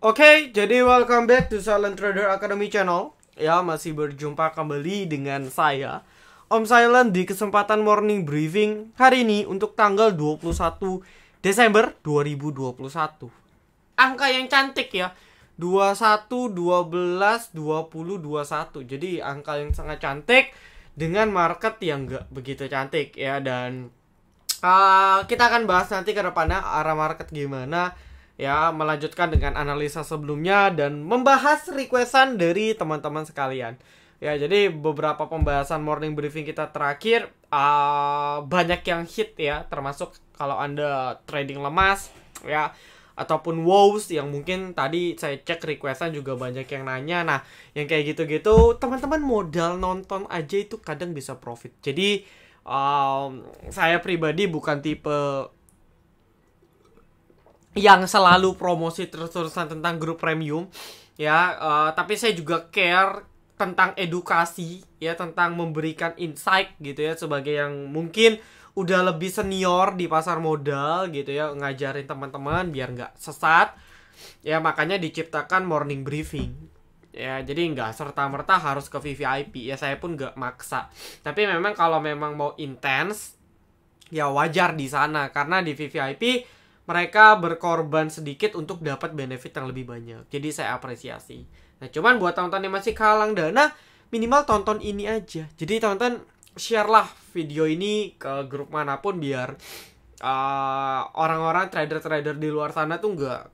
Oke, jadi welcome back to Silent Trader Academy channel. Ya, masih berjumpa kembali dengan saya, Om Silent, di kesempatan morning briefing hari ini untuk tanggal 21 Desember 2021. Angka yang cantik ya. 21, 12, 20, 21. Jadi angka yang sangat cantik dengan market yang gak begitu cantik ya. Dan kita akan bahas nanti ke depannya arah market gimana ya, melanjutkan dengan analisa sebelumnya dan membahas requestan dari teman-teman sekalian. Ya, jadi beberapa pembahasan morning briefing kita terakhir banyak yang hit ya, termasuk kalau Anda trading lemas ya, ataupun wows yang mungkin tadi saya cek requestan juga banyak yang nanya. Nah, yang kayak gitu-gitu teman-teman modal nonton aja itu kadang bisa profit. Jadi saya pribadi bukan tipe yang selalu promosi terus-terusan tentang grup premium ya, tapi saya juga care tentang edukasi ya, tentang memberikan insight gitu ya, sebagai yang mungkin udah lebih senior di pasar modal gitu ya, ngajarin teman-teman biar nggak sesat ya, makanya diciptakan morning briefing ya. Jadi nggak serta-merta harus ke VVIP ya, saya pun nggak maksa, tapi memang kalau memang mau intens ya wajar di sana, karena di VVIP mereka berkorban sedikit untuk dapat benefit yang lebih banyak. Jadi saya apresiasi. Nah, cuman buat teman-teman yang masih kalang dana, minimal tonton ini aja. Jadi teman-teman share lah video ini ke grup manapun biar orang-orang trader-trader di luar sana tuh nggak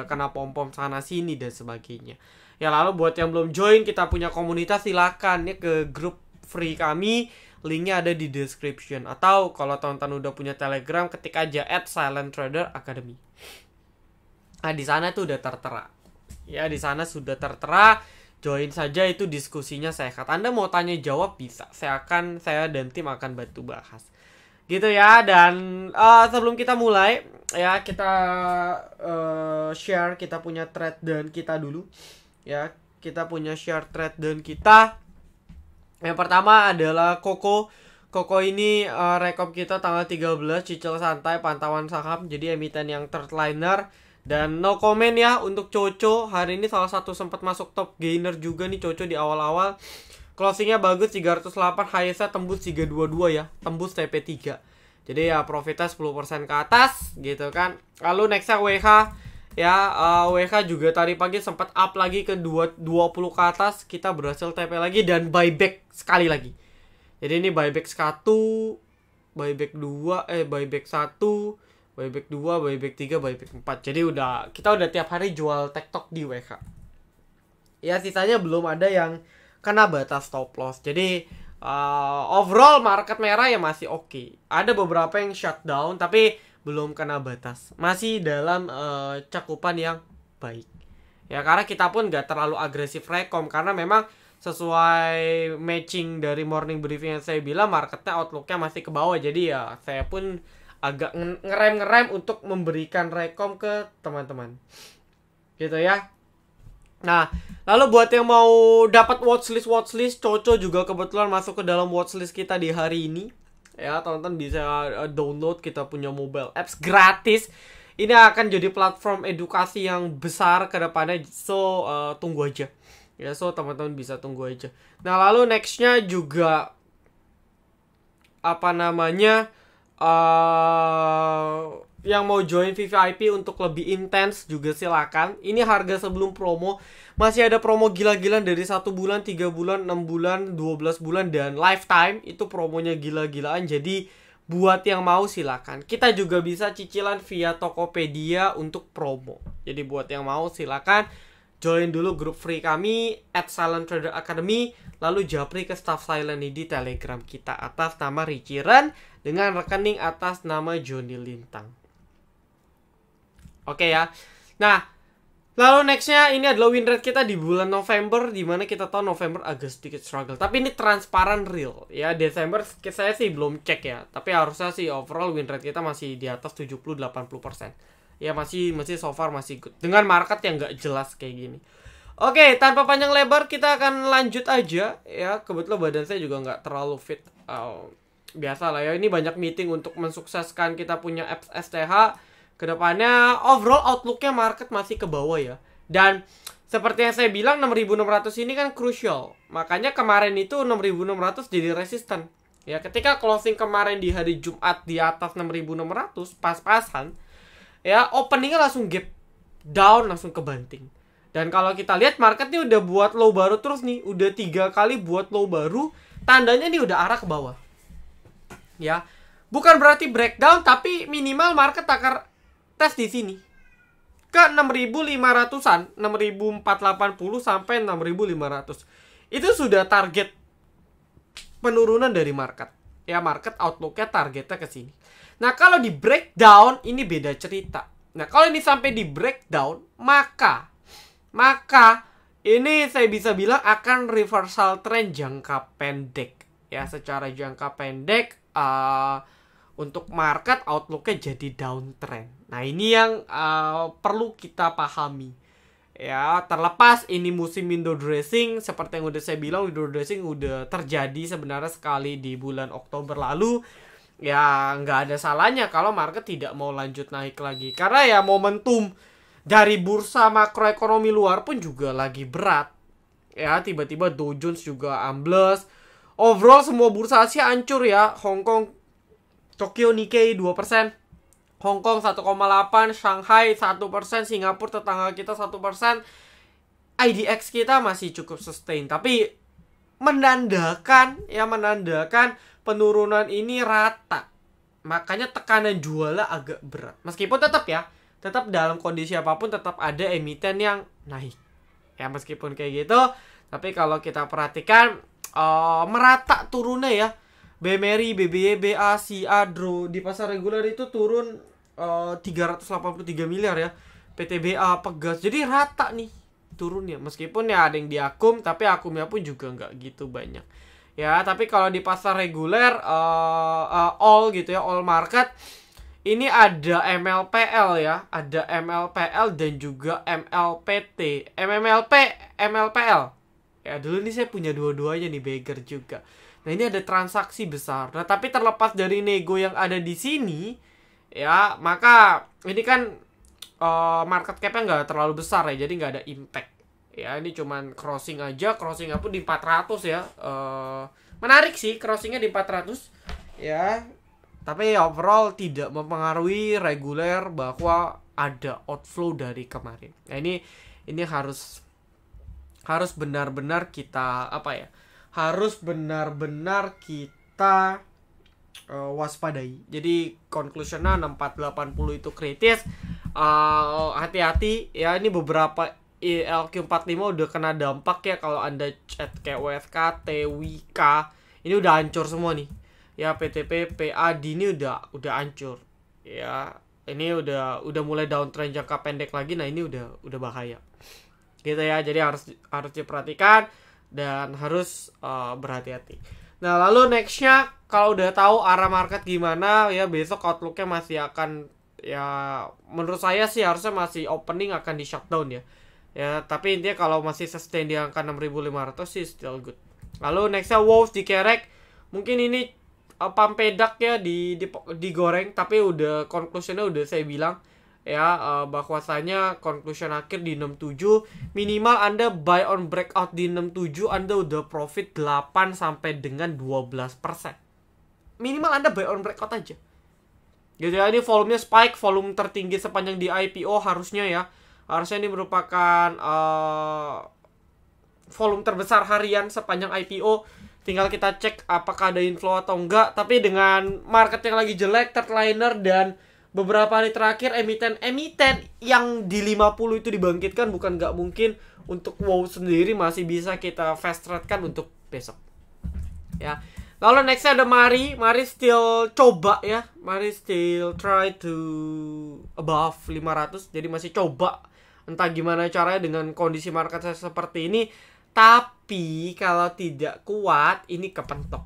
kena pom-pom sana sini dan sebagainya. Ya, lalu buat yang belum join, kita punya komunitas, silakan ya ke grup free kami. Linknya ada di description. Atau kalau teman-teman udah punya Telegram, ketik aja @silenttraderacademy. Nah, di sana tuh udah tertera. Ya, di sana sudah tertera. Join saja, itu diskusinya sehat. Anda mau tanya jawab bisa. Saya dan tim akan bantu bahas. Gitu ya. Dan sebelum kita mulai ya, kita share kita punya trade dan kita dulu. Ya, kita punya share trade dan kita. Yang pertama adalah Koko. Koko ini rekom kita tanggal 13, cicil santai, pantauan saham. Jadi emiten yang third liner. Dan no comment ya untuk Coco. Hari ini salah satu sempat masuk top gainer juga nih Coco di awal-awal. Closingnya bagus, 308, highest-nya tembus 322 ya. Tembus TP3. Jadi ya profitnya 10% ke atas gitu kan. Lalu nextnya WH. Ya, WH juga tadi pagi sempat up lagi ke 20 ke atas. Kita berhasil TP lagi dan buyback sekali lagi. Jadi ini buyback 1, buyback 2, buyback 1, buyback 2, buyback 3, buyback 4. Jadi kita udah tiap hari jual TikTok di WH. Ya, sisanya belum ada yang kena batas stop loss. Jadi overall market merah ya masih oke. Ada beberapa yang shutdown tapi belum kena batas, masih dalam cakupan yang baik ya, karena kita pun gak terlalu agresif rekom, karena memang sesuai matching dari morning briefing yang saya bilang, marketnya outlooknya masih ke bawah. Jadi ya saya pun agak ngerem untuk memberikan rekom ke teman-teman gitu ya. Nah, lalu buat yang mau dapat watchlist, Coco juga kebetulan masuk ke dalam watchlist kita di hari ini. Ya, teman-teman bisa download, kita punya mobile apps gratis. Ini akan jadi platform edukasi yang besar ke depannya. So, tunggu aja. Ya, so teman-teman bisa tunggu aja. Nah, lalu nextnya juga yang mau join VVIP untuk lebih intens juga silakan. Ini harga sebelum promo. Masih ada promo gila-gilaan dari 1 bulan, 3 bulan, 6 bulan, 12 bulan, dan lifetime. Itu promonya gila-gilaan. Jadi buat yang mau silakan. Kita juga bisa cicilan via Tokopedia untuk promo. Jadi buat yang mau silakan join dulu grup free kami @silenttraderacademy. Lalu japri ke staff Silent di Telegram kita atas nama Richie Ren dengan rekening atas nama Joni Lintang. Oke ya. Nah, lalu nextnya ini adalah win rate kita di bulan November, dimana kita tahu November agak sedikit struggle. Tapi ini transparan real ya. Desember saya sih belum cek ya, tapi harusnya sih overall win rate kita masih di atas 70-80%. Ya masih so far masih good dengan market yang gak jelas kayak gini. Oke, tanpa panjang lebar kita akan lanjut aja ya. Kebetulan badan saya juga gak terlalu fit. Biasa lah ya, ini banyak meeting untuk mensukseskan kita punya apps STH. Kedepannya overall outlooknya market masih ke bawah ya. Dan seperti yang saya bilang 6.600 ini kan crucial. Makanya kemarin itu 6.600 jadi resisten. Ya, ketika closing kemarin di hari Jumat di atas 6.600 pas-pasan, ya openingnya langsung gap down, langsung kebanting. Dan kalau kita lihat marketnya udah buat low baru terus nih, udah 3 kali buat low baru, tandanya nih udah arah ke bawah. Ya, bukan berarti breakdown, tapi minimal market akan tes di sini ke 6.500-an, 6.480 sampai 6.500. Itu sudah target penurunan dari market. Ya, market outlooknya targetnya ke sini. Nah, kalau di breakdown ini beda cerita. Nah, kalau ini sampai di breakdown, maka ini saya bisa bilang akan reversal trend jangka pendek. Ya, secara jangka pendek untuk market outlooknya jadi downtrend. Nah, ini yang perlu kita pahami. Ya, terlepas ini musim window dressing, seperti yang udah saya bilang, window dressing udah terjadi sebenarnya sekali di bulan Oktober lalu. Ya, nggak ada salahnya kalau market tidak mau lanjut naik lagi. Karena ya momentum dari bursa makroekonomi luar pun juga lagi berat. Ya, tiba-tiba Dow Jones juga ambles. Overall semua bursa Asia hancur ya. Hong Kong, Tokyo Nikkei 2%. Hong Kong 1,8, Shanghai 1%, Singapura tetangga kita 1%, IDX kita masih cukup sustain. Tapi menandakan penurunan ini rata. Makanya tekanan jualnya agak berat. Meskipun tetap dalam kondisi apapun tetap ada emiten yang naik. Ya, meskipun kayak gitu, tapi kalau kita perhatikan merata turunnya ya. BMRI, BBY, BA, CA, DRO di pasar reguler itu turun 383 miliar ya. PTBA, Pegas. Jadi rata nih turunnya. Meskipun ya ada yang di akum, tapi akumnya pun juga nggak gitu banyak. Ya, tapi kalau di pasar reguler all gitu ya, all market ini ada MLPL ya, ada MLPL dan juga MLPT. MLPL. Ya, dulu nih saya punya dua-duanya nih, beggar juga. Nah, ini ada transaksi besar. Nah, tapi terlepas dari nego yang ada di sini, ya, maka ini kan market cap-nya nggak terlalu besar ya, jadi nggak ada impact. Ya, ini cuman crossing aja, crossingnya pun di 400 ya. Menarik sih crossingnya di 400 ya. Tapi overall tidak mempengaruhi reguler bahwa ada outflow dari kemarin. Nah, ini harus benar-benar kita harus benar-benar kita waspadai. Jadi conclusionnya 6480 itu kritis. Hati-hati ya, ini beberapa LQ45 udah kena dampak ya. Kalau Anda chat kayak WFK, TWK, ini udah hancur semua nih. Ya, PTP, PAD ini udah hancur. Ya, ini udah mulai downtrend jangka pendek lagi. Nah, ini udah bahaya. Gitu ya. Jadi harus diperhatikan dan harus berhati-hati. Nah, lalu nextnya kalau udah tahu arah market gimana ya, besok outlooknya masih akan, ya menurut saya sih harusnya masih opening akan di shutdown ya. Ya, tapi intinya kalau masih sustain di angka 6.500 sih still good. Lalu nextnya Wolves dikerek. Mungkin ini pampedak ya, digoreng, tapi udah conclusionnya udah saya bilang ya, bahwasanya conclusion akhir di 67. Minimal Anda buy on breakout di 67, Anda udah profit 8 sampai dengan 12%. Minimal Anda buy on breakout aja. Gitu ya, ini volumenya spike, volume tertinggi sepanjang di IPO harusnya ya. Harusnya ini merupakan volume terbesar harian sepanjang IPO. Tinggal kita cek apakah ada inflow atau enggak. Tapi dengan market yang lagi jelek, third liner dan beberapa hari terakhir emiten yang di 50 itu dibangkitkan, bukan nggak mungkin untuk WOW sendiri masih bisa kita fast trade kan untuk besok. Ya. Lalu nextnya ada Mari still coba ya. Mari still try to above 500. Jadi masih coba. Entah gimana caranya dengan kondisi market saya seperti ini. Tapi kalau tidak kuat, ini kepentok.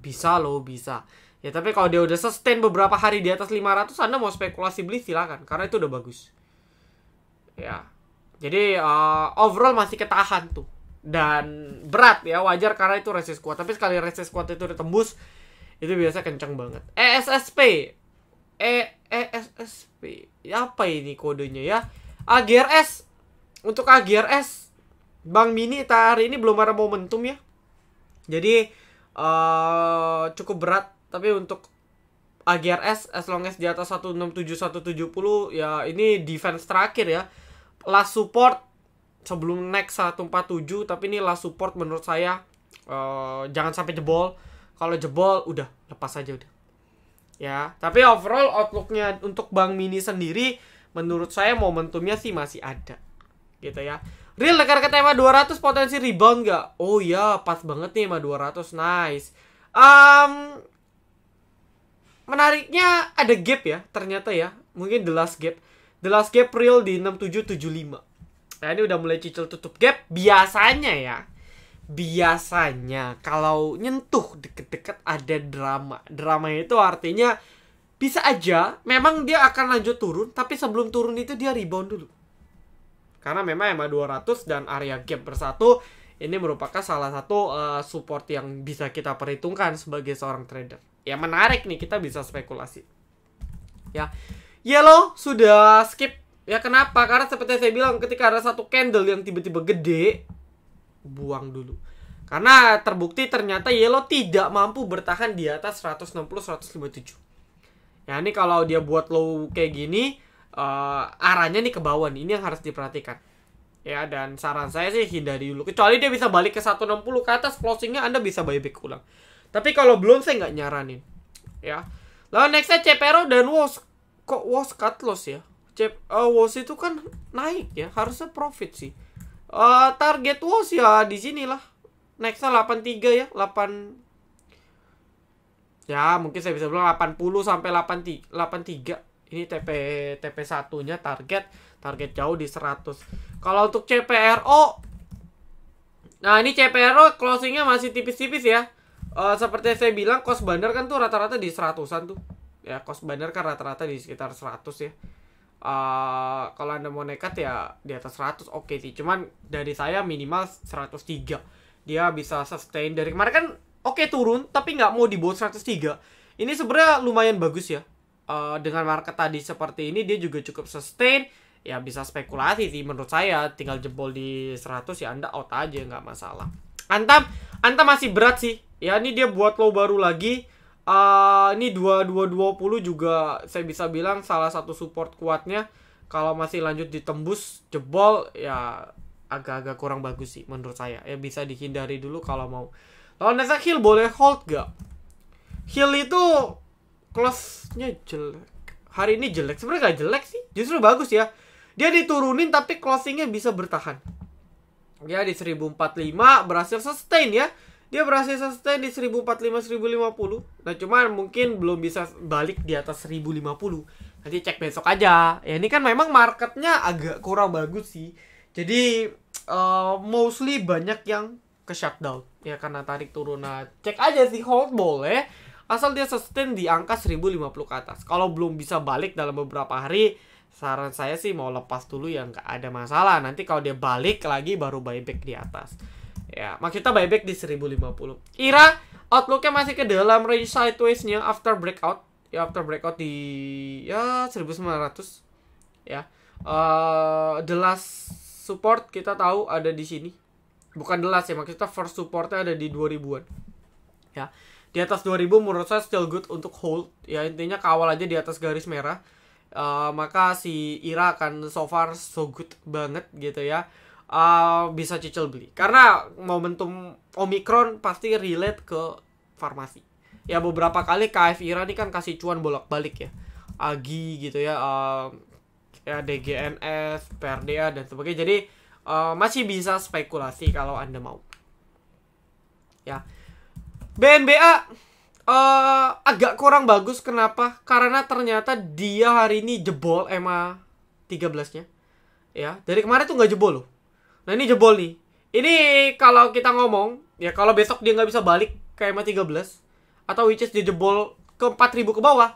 Bisa loh, bisa. Ya, tapi kalau dia udah sustain beberapa hari di atas 500, Anda mau spekulasi beli silakan, karena itu udah bagus. Ya. Jadi overall masih ketahan tuh. Dan berat ya, wajar karena itu resist kuat. Tapi sekali resist kuat itu ditembus, itu biasa kencang banget. ESSP ESSP. Apa ini kodenya ya? AGRS. Untuk AGRS Bank Mini hari ini belum ada momentum ya. Jadi cukup berat, tapi untuk AGRS as long as di atas 167 170 ya ini defense terakhir ya. Last support sebelum next 147, tapi ini last support menurut saya jangan sampai jebol. Kalau jebol udah lepas aja udah. Ya, tapi overall outlooknya untuk Bank Mini sendiri menurut saya momentumnya sih masih ada. Gitu ya. Real dekat ke tema 200 potensi rebound gak? Oh ya, pas banget nih sama 200. Nice. Menariknya ada gap ya, ternyata ya. Mungkin the last gap. The last gap real di 6775. Nah, ini udah mulai cicil tutup gap. Biasanya kalau nyentuh deket-deket ada drama. Drama itu artinya bisa aja memang dia akan lanjut turun, tapi sebelum turun itu dia rebound dulu. Karena memang EMA 200 dan area gap bersatu ini merupakan salah satu support yang bisa kita perhitungkan sebagai seorang trader. Ya menarik nih, kita bisa spekulasi. Ya, yellow sudah skip. Ya kenapa? Karena seperti saya bilang, ketika ada satu candle yang tiba-tiba gede, buang dulu. Karena terbukti ternyata yellow tidak mampu bertahan di atas 160-157. Ya ini kalau dia buat low kayak gini, arahnya nih ke bawah nih. Ini yang harus diperhatikan. Ya, dan saran saya sih hindari dulu. Kecuali dia bisa balik ke 160 ke atas, closingnya Anda bisa buyback ulang. Tapi kalau belum, saya nggak nyaranin. Ya. Lalu nextnya CPRO dan WOS. Kok WOS cut loss ya? WOS itu kan naik ya, harusnya profit sih. Target WOS ya di sinilah. Nextnya 83 ya, 8. Ya, mungkin saya bisa bilang 80 sampai 83. Ini TP 1-nya target jauh di 100. Kalau untuk CPRO, nah ini CPRO closingnya masih tipis-tipis ya. Seperti saya bilang, cost bandar kan tuh rata-rata di 100-an tuh. Ya, cost bandar kan rata-rata di sekitar 100 ya. Kalau Anda mau nekat ya di atas 100 oke sih. Cuman dari saya minimal 103. Dia bisa sustain. Dari kemarin kan oke turun, tapi nggak mau di bawah 103. Ini sebenarnya lumayan bagus ya. Dengan market tadi seperti ini, dia juga cukup sustain. Ya bisa spekulasi sih menurut saya. Tinggal jebol di 100 ya Anda out aja, nggak masalah. Antam masih berat sih. Ya ini dia buat low baru lagi. Ini 2220 juga saya bisa bilang salah satu support kuatnya. Kalau masih lanjut ditembus jebol ya agak-agak kurang bagus sih menurut saya. Ya bisa dihindari dulu kalau mau. Lalu Nasdaq Hill boleh hold gak? Hill itu close-nya jelek. Hari ini jelek. Sebenarnya gak jelek sih. Justru bagus ya. Dia diturunin tapi closingnya bisa bertahan. Ya di 1045 berhasil sustain ya. Dia berhasil sustain di 1045-1050. Nah cuman mungkin belum bisa balik di atas 1050. Nanti cek besok aja. Ya ini kan memang marketnya agak kurang bagus sih. Jadi mostly banyak yang ke shutdown. Ya karena tarik turun. Nah cek aja sih, hold boleh. Asal dia sustain di angka 1050 ke atas. Kalau belum bisa balik dalam beberapa hari, saran saya sih mau lepas dulu ya, nggak ada masalah. Nanti kalau dia balik lagi baru buyback di atas. Ya, maksudnya buyback di 1050. IRA outlooknya masih ke dalam range sideways-nya after breakout. Ya after breakout di ya 1900. Ya. The last support kita tahu ada di sini. Bukan the last ya, maksudnya first supportnya ada di 2000-an. Ya. Di atas 2000 menurut saya still good untuk hold. Ya intinya kawal aja di atas garis merah. Maka si IRA akan so far so good banget gitu ya. Bisa cicil beli. Karena momentum Omicron pasti relate ke farmasi. Ya beberapa kali KF IRA ini kan kasih cuan bolak-balik ya. AGI gitu ya. Ya DGNS, PRDA dan sebagainya. Jadi masih bisa spekulasi kalau Anda mau. Ya. BNBA agak kurang bagus. Kenapa? Karena ternyata dia hari ini jebol EMA 13-nya. Ya, dari kemarin tuh nggak jebol loh. Nah ini jebol nih. Ini kalau kita ngomong, ya kalau besok dia nggak bisa balik ke EMA 13, atau which is dia jebol ke 4000 ke bawah,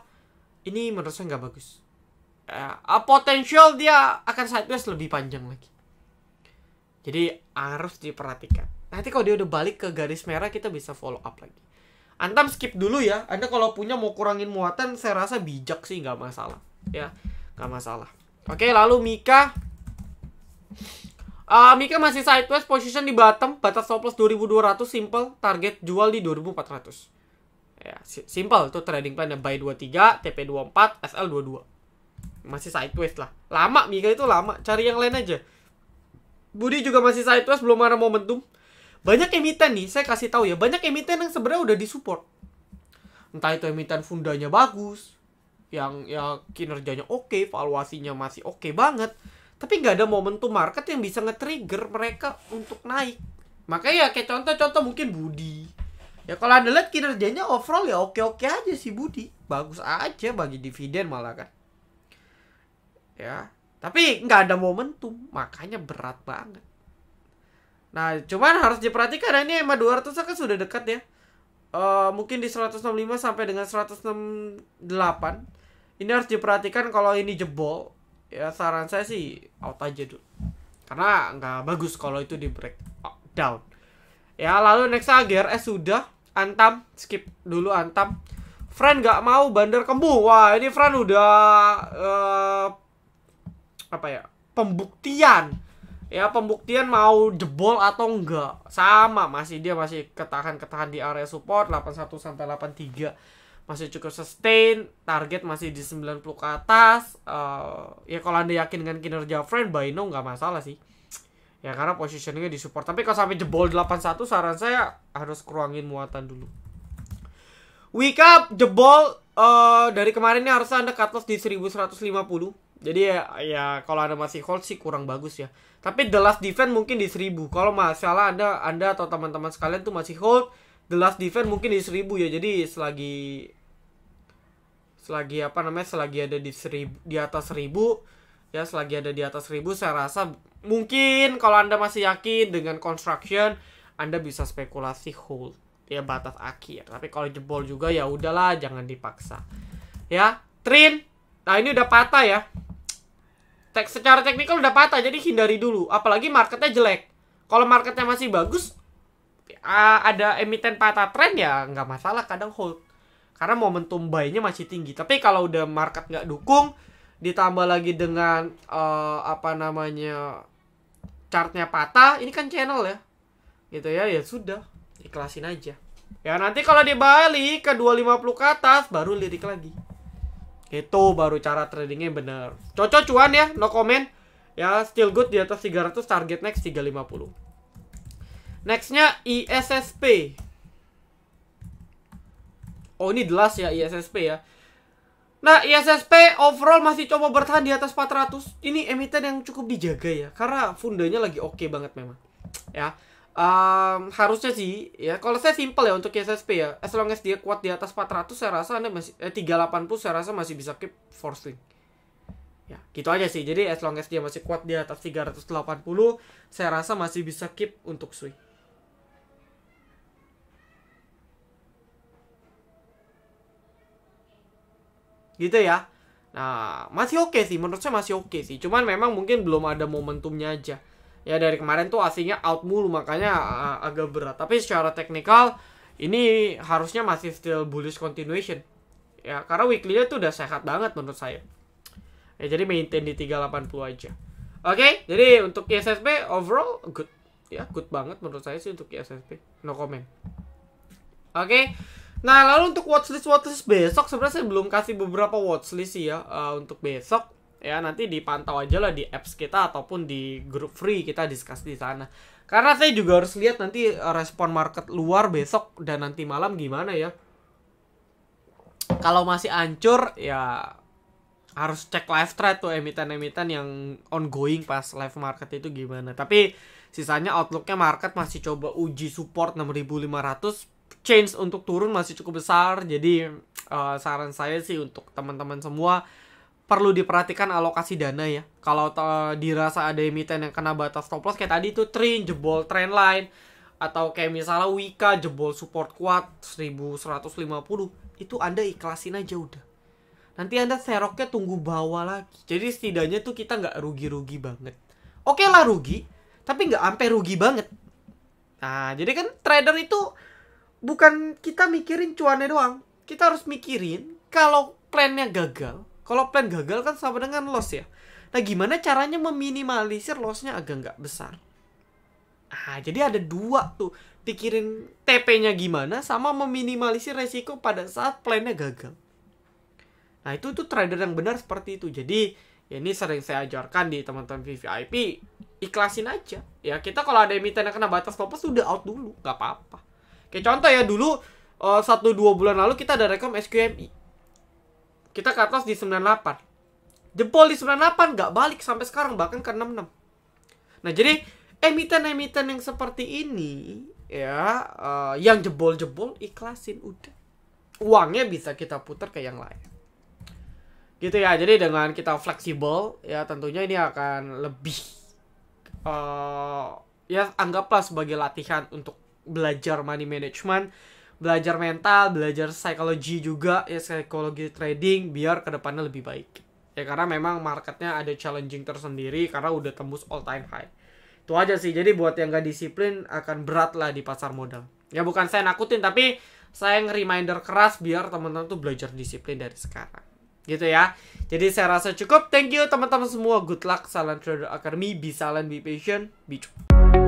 ini menurut saya nggak bagus. Potensial dia akan sideways lebih panjang lagi. Jadi harus diperhatikan. Nanti kalau dia udah balik ke garis merah, kita bisa follow up lagi. Antam skip dulu ya. Anda kalau punya mau kurangin muatan, saya rasa bijak sih, nggak masalah. Ya, nggak masalah. Oke, lalu Mika. Mika masih sideways, position di bottom, batas stop loss 2200, simple, target jual di 2400. Ya, simple tuh trading plan-nya, buy 23, TP 24, SL 22. Masih sideways lah. Lama Mika itu lama, cari yang lain aja. Budi juga masih sideways, belum ada momentum. Banyak emiten nih, saya kasih tahu ya, banyak emiten yang sebenarnya udah disupport. Entah itu emiten fundanya bagus, yang ya kinerjanya oke, valuasinya masih oke banget, tapi nggak ada momentum market yang bisa nge-trigger mereka untuk naik. Makanya ya kayak contoh-contoh mungkin Budi. Ya kalau Anda lihat kinerjanya overall ya oke-oke aja sih Budi. Bagus aja bagi dividen malah kan. Ya, tapi nggak ada momentum, makanya berat banget. Nah, cuman harus diperhatikan ini EMA 200 kan sudah dekat ya. Mungkin di 165 sampai dengan 168. Ini harus diperhatikan kalau ini jebol. Ya saran saya sih out aja dulu. Karena nggak bagus kalau itu di breakdown. Ya lalu next GRS sudah. Antam, skip dulu Antam. Friend nggak mau bandar kembung. Wah ini Friend udah pembuktian. Ya pembuktian mau jebol atau enggak. Sama dia masih ketahan di area support 81 sampai 83. Masih cukup sustain, target masih di 90 ke atas. Ya kalau Anda yakin dengan kinerja Friend, buy now nggak masalah sih. Ya karena positioningnya di support. Tapi kalau sampai jebol 81, saran saya harus kurangin muatan dulu. Wika jebol dari kemarin ini harusnya Anda cut loss di 1150. Jadi ya kalau Anda masih hold sih kurang bagus ya. Tapi the last defense mungkin di 1000. Kalau masalah Anda atau teman-teman sekalian tuh masih hold, the last defense mungkin di 1000 ya. Jadi selagi ada di atas 1000 ya, selagi ada di atas 1000 saya rasa mungkin kalau Anda masih yakin dengan construction, Anda bisa spekulasi hold ya batas akhir. Tapi kalau jebol juga ya udahlah, jangan dipaksa. Ya, Trin. Nah, ini udah patah ya. Secara teknikal udah patah, jadi hindari dulu. Apalagi marketnya jelek. Kalau marketnya masih bagus, ada emiten patah tren ya nggak masalah, kadang hold. Karena momentum buy-nya masih tinggi. Tapi kalau udah market nggak dukung, ditambah lagi dengan chartnya patah, ini kan channel ya, gitu ya, ya sudah, ikhlasin aja. Ya nanti kalau dia balik ke 250 ke atas, baru lirik lagi. Itu baru cara tradingnya bener. Cocok cuan ya, no comment. Ya still good di atas 300, target next 350. Nextnya ISSP. Oh ini jelas ya ISSP ya. Nah ISSP overall masih coba bertahan di atas 400. Ini emiten yang cukup dijaga ya, karena fundanya lagi oke banget memang. Ya harusnya sih ya, kalau saya simple ya untuk ISSP ya, as long as dia kuat di atas 400 saya rasa Anda masih 380 saya rasa masih bisa keep for swing. Ya gitu aja sih. Jadi as long as dia masih kuat di atas 380 saya rasa masih bisa keep untuk swing. Gitu ya. Nah, masih oke sih, menurut saya masih oke sih. Cuman memang mungkin belum ada momentumnya aja. Ya dari kemarin tuh aslinya out mulu, makanya agak berat. Tapi secara teknikal ini harusnya masih still bullish continuation. Ya, karena weekly-nya tuh udah sehat banget menurut saya. Ya jadi maintain di 380 aja. Oke, jadi untuk ISSP overall good. Ya, good banget menurut saya sih untuk ISSP. No comment. Oke. Nah lalu untuk watchlist besok sebenarnya saya belum kasih beberapa watchlist sih ya untuk besok ya, nanti dipantau aja lah di apps kita ataupun di grup free kita discuss di sana. Karena saya juga harus lihat nanti respon market luar besok dan nanti malam gimana ya. Kalau masih hancur ya harus cek live trade tuh emiten-emiten yang ongoing pas live market itu gimana. Tapi sisanya outlooknya market masih coba uji support 6.500. Change untuk turun masih cukup besar. Jadi saran saya sih untuk teman-teman semua perlu diperhatikan alokasi dana ya. Kalau dirasa ada emiten yang kena batas stop loss kayak tadi tuh Trin jebol trend line, atau kayak misalnya Wika jebol support kuat 1150, itu Anda ikhlasin aja udah. Nanti Anda seroknya tunggu bawah lagi. Jadi setidaknya tuh kita nggak rugi-rugi banget. Oke lah rugi, tapi nggak sampai rugi banget. Nah jadi kan trader itu bukan kita mikirin cuannya doang, kita harus mikirin kalau plannya gagal. Kalau plan gagal kan sama dengan loss ya. Nah, gimana caranya meminimalisir lossnya agak nggak besar. Ah, jadi ada dua tuh, pikirin TP-nya gimana sama meminimalisir resiko pada saat plannya gagal. Nah, itu tuh trader yang benar seperti itu. Jadi ya ini sering saya ajarkan di teman-teman VVIP, ikhlasin aja. Ya, kita kalau ada emiten yang kena batas stop loss udah out dulu, nggak apa-apa. Kayak contoh ya, dulu 1-2 bulan lalu kita ada rekom SQMI. Kita ke atas di 98. Jebol di 98, nggak balik sampai sekarang, bahkan ke 66. Nah, jadi emiten-emiten yang seperti ini ya, yang jebol-jebol ikhlasin udah. Uangnya bisa kita putar ke yang lain. Gitu ya. Jadi dengan kita fleksibel ya, tentunya ini akan lebih ya anggaplah sebagai latihan untuk belajar money management, belajar mental, belajar psikologi juga ya, psikologi trading biar kedepannya lebih baik ya, karena memang marketnya ada challenging tersendiri karena udah tembus all time high. Itu aja sih. Jadi buat yang gak disiplin akan berat lah di pasar modal ya. Bukan saya nakutin, tapi saya nge-reminder keras biar teman-teman tuh belajar disiplin dari sekarang gitu ya. Jadi saya rasa cukup. Thank you teman-teman semua. Good luck. Salam Trader Academy. Be silent, be patient, be true.